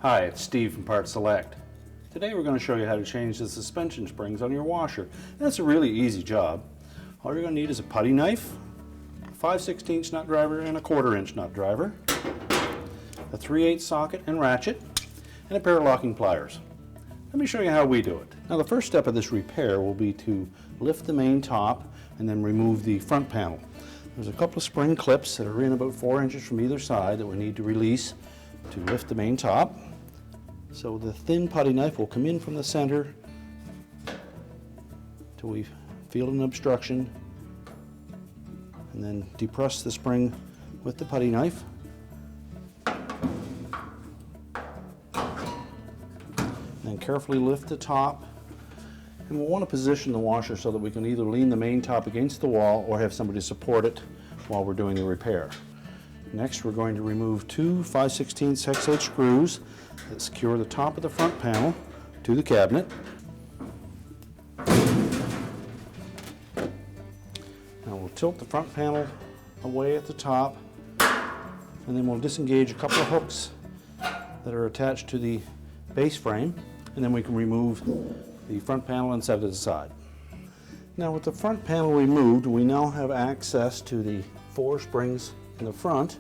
Hi, it's Steve from PartSelect. Today we're going to show you how to change the suspension springs on your washer. And it's a really easy job. All you're going to need is a putty knife, a 5/16 nut driver and a 1/4" nut driver, a 3/8 socket and ratchet, and a pair of locking pliers. Let me show you how we do it. Now the first step of this repair will be to lift the main top and then remove the front panel. There's a couple of spring clips that are in about 4 inches from either side that we need to release to lift the main top. So the thin putty knife will come in from the center till we feel an obstruction, and then depress the spring with the putty knife. Then carefully lift the top, and we'll want to position the washer so that we can either lean the main top against the wall or have somebody support it while we're doing the repair. Next, we're going to remove two 5/16 hex head screws that secure the top of the front panel to the cabinet. Now we'll tilt the front panel away at the top, and then we'll disengage a couple of hooks that are attached to the base frame, and then we can remove the front panel and set it aside. Now with the front panel removed, we now have access to the 4 springs in the front.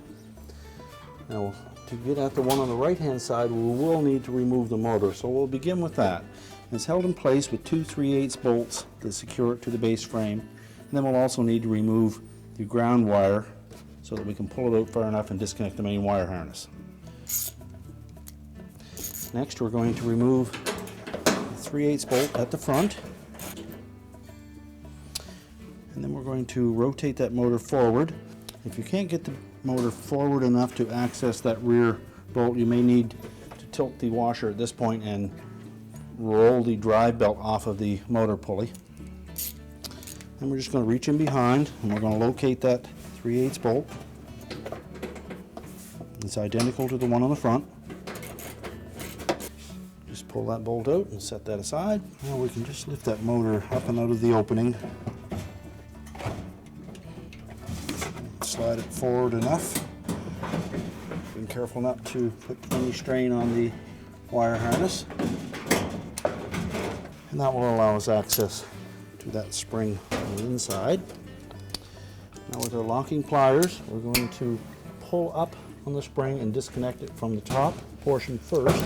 Now to get at the one on the right hand side, we will need to remove the motor, so we'll begin with that. It's held in place with 2 3/8 bolts that secure it to the base frame, and then we'll also need to remove the ground wire so that we can pull it out far enough and disconnect the main wire harness. Next, we're going to remove the 3/8 bolt at the front, and then we're going to rotate that motor forward. If you can't get the motor forward enough to access that rear bolt, you may need to tilt the washer at this point and roll the drive belt off of the motor pulley. And we're just going to reach in behind, and we're going to locate that 3/8 bolt. It's identical to the one on the front. Just pull that bolt out and set that aside. Now we can just lift that motor up and out of the opening. Slide it forward enough. Being careful not to put any strain on the wire harness. And that will allow us access to that spring on the inside. Now with our locking pliers, we're going to pull up on the spring and disconnect it from the top portion first.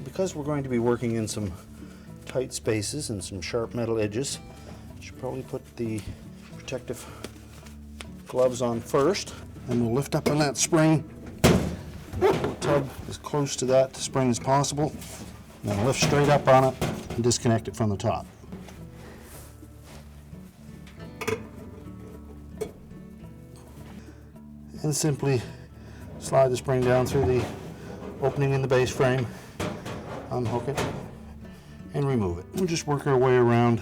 Because we're going to be working in some tight spaces and some sharp metal edges, I should probably put the protective gloves on first, and we'll lift up on that spring. Pull the tub as close to that spring as possible, and then lift straight up on it and disconnect it from the top. And simply slide the spring down through the opening in the base frame, unhook it, and remove it. We'll just work our way around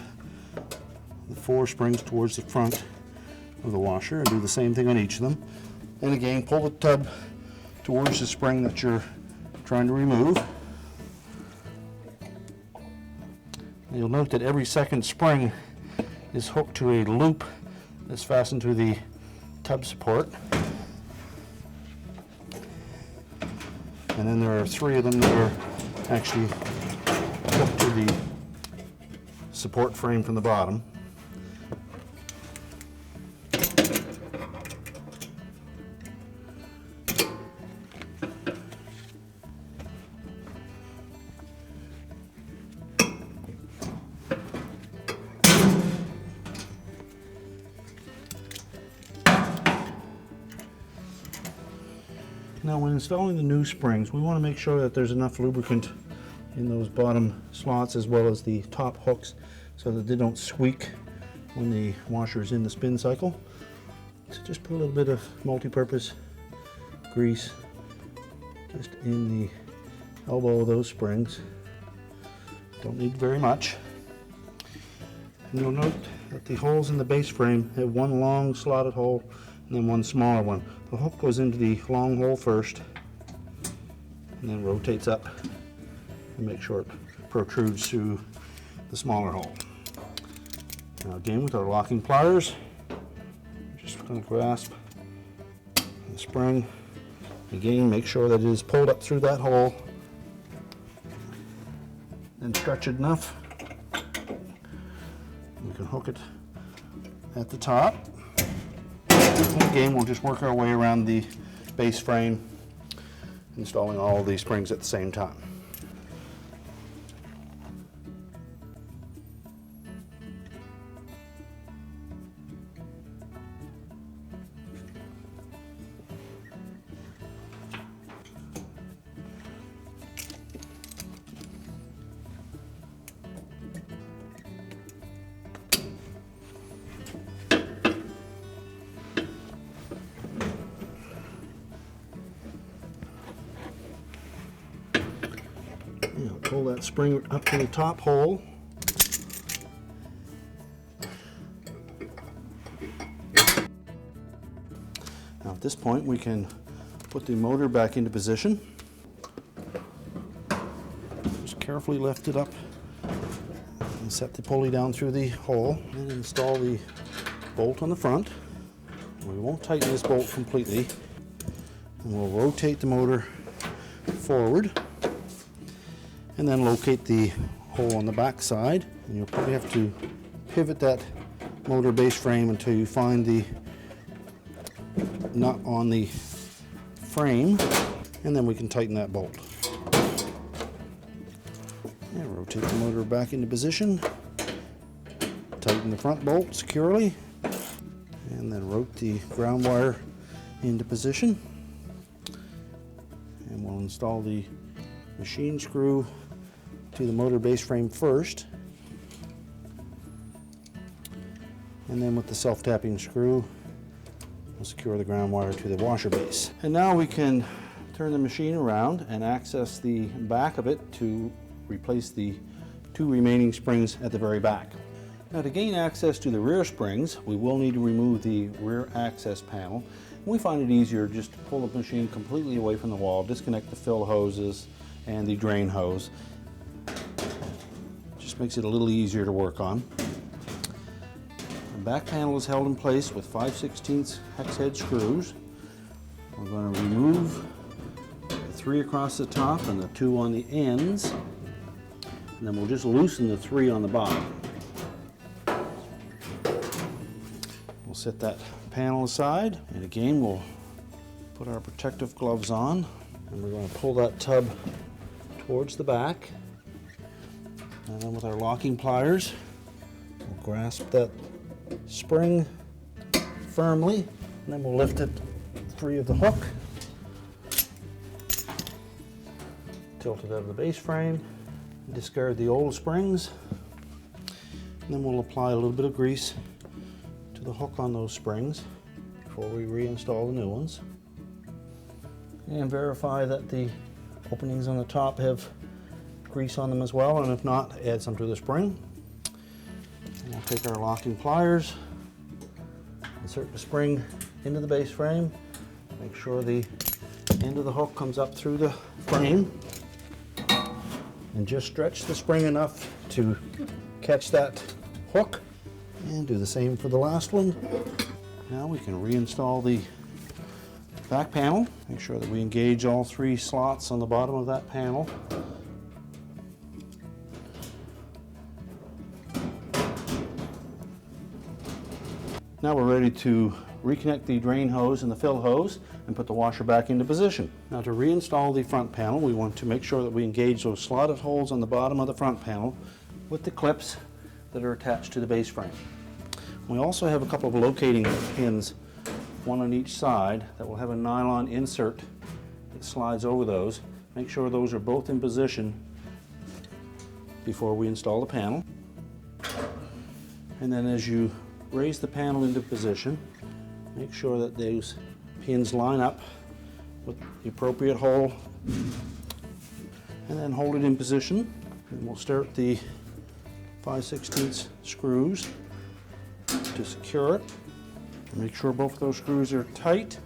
the 4 springs towards the front of the washer and do the same thing on each of them. And again, pull the tub towards the spring that you're trying to remove. And you'll note that every second spring is hooked to a loop that's fastened to the tub support. And then there are 3 of them that are actually hooked to the support frame from the bottom. Now when installing the new springs, we want to make sure that there's enough lubricant in those bottom slots as well as the top hooks so that they don't squeak when the washer is in the spin cycle. So just put a little bit of multi-purpose grease just in the elbow of those springs. Don't need very much. And you'll note that the holes in the base frame have one long slotted hole and then one smaller one. The hook goes into the long hole first and then rotates up and make sure it protrudes through the smaller hole. Now again, with our locking pliers, just going to grasp the spring. Again, make sure that it is pulled up through that hole and stretch it enough. We can hook it at the top. And again, we'll just work our way around the base frame, installing all of these springs at the same time. Pull that spring up to the top hole. Now at this point we can put the motor back into position. Just carefully lift it up and set the pulley down through the hole and install the bolt on the front. We won't tighten this bolt completely, and we'll rotate the motor forward and then locate the hole on the back side. And you'll probably have to pivot that motor base frame until you find the nut on the frame, and then we can tighten that bolt. And rotate the motor back into position, tighten the front bolt securely, and then rotate the ground wire into position. And we'll install the machine screw to the motor base frame first, and then with the self-tapping screw we'll secure the ground wire to the washer base. And now we can turn the machine around and access the back of it to replace the 2 remaining springs at the very back. Now to gain access to the rear springs, we will need to remove the rear access panel. We find it easier just to pull the machine completely away from the wall, disconnect the fill hoses and the drain hose. Just makes it a little easier to work on. The back panel is held in place with 5/16 hex head screws. We're going to remove the 3 across the top and the 2 on the ends, and then we'll just loosen the 3 on the bottom. We'll set that panel aside, and again we'll put our protective gloves on, and we're going to pull that tub towards the back, and then with our locking pliers we'll grasp that spring firmly, and then we'll lift it free of the hook, tilt it out of the base frame, discard the old springs, and then we'll apply a little bit of grease to the hook on those springs before we reinstall the new ones, and verify that the openings on the top have grease on them as well, and if not, add some to the spring. And we'll take our locking pliers, insert the spring into the base frame, make sure the end of the hook comes up through the frame, and just stretch the spring enough to catch that hook, and do the same for the last one. Now we can reinstall the back panel. Make sure that we engage all 3 slots on the bottom of that panel. Now we're ready to reconnect the drain hose and the fill hose and put the washer back into position. Now to reinstall the front panel, we want to make sure that we engage those slotted holes on the bottom of the front panel with the clips that are attached to the base frame. We also have a couple of locating pins, one on each side, that will have a nylon insert that slides over those. Make sure those are both in position before we install the panel. And then as you raise the panel into position, make sure that those pins line up with the appropriate hole, and then hold it in position. And we'll start the 5/16 screws to secure it. Make sure both of those screws are tight.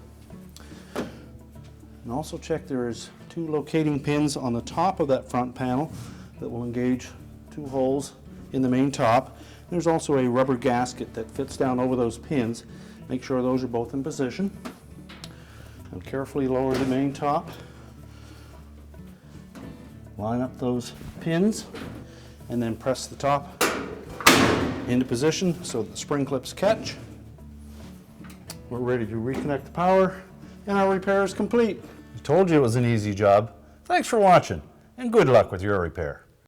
And also check there is 2 locating pins on the top of that front panel that will engage 2 holes in the main top. There's also a rubber gasket that fits down over those pins. Make sure those are both in position. And carefully lower the main top. Line up those pins. and then press the top into position so that the spring clips catch. We're ready to reconnect the power, and our repair is complete. I told you it was an easy job. Thanks for watching, and good luck with your repair.